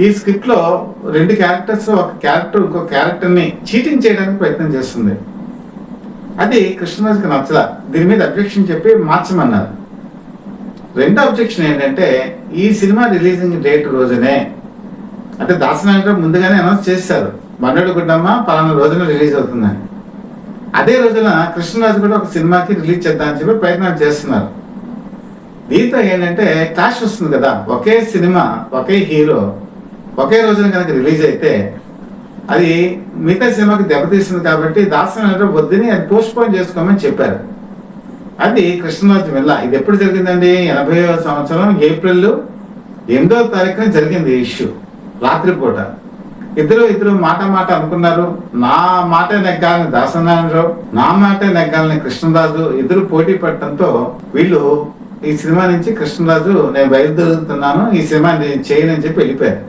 ఈ స్క్రిప్ట్ లో 2 క్యారెక్టర్స్, ఒక క్యారెక్టర్ ఇంకో క్యారెక్టర్ ని చీటింగ్ చేయడానికి ప్రయత్నం చేస్తుంది. అది కృష్ణరాజుకి నచ్చల. దీని మీద అబ్జెక్షన్ చెప్పి మార్చమన్నారు. రెండో అబ్జెక్షన్ ఏంటంటే, ఈ సినిమా రిలీజింగ్ డేట్ రోజునే, అంటే దాసనారాయణ ముందుగానే అనౌన్స్ చేశారు, మన్నడు గుడ్డమ్మ పలానా రోజున రిలీజ్ అవుతుందని. అదే రోజున కృష్ణరాజు కూడా ఒక సినిమాకి రిలీజ్ చేద్దామని చెప్పి ప్రయత్నాలు చేస్తున్నారు. దీంతో ఏంటంటే క్లాష్ వస్తుంది కదా, ఒకే సినిమా ఒకే హీరో ఒకే రోజున కనుక రిలీజ్ అయితే అది మిగతా సినిమాకి దెబ్బతీస్తుంది. కాబట్టి దాసనారాయణ వద్దని అది పోస్ట్ పోన్ చేసుకోమని చెప్పారు. అది కృష్ణరాజు వెళ్ళ. ఇది ఎప్పుడు జరిగిందండి? 80వ సంవత్సరం ఏప్రిల్ 8వ తారీఖున జరిగింది ఈ ఇష్యూ. రాత్రిపూట ఇద్దరు మాట అనుకున్నారు. నా మాట నెగ్గాలని దాసనారాయణరావు, నా మాట నెగ్గాలని కృష్ణరాజు ఇద్దరు పోటీ పడటంతో వీళ్ళు ఈ సినిమా నుంచి కృష్ణరాజు నేను బయలుదేరుతున్నాను, ఈ సినిమా చేయనని చెప్పి వెళ్ళిపోయారు.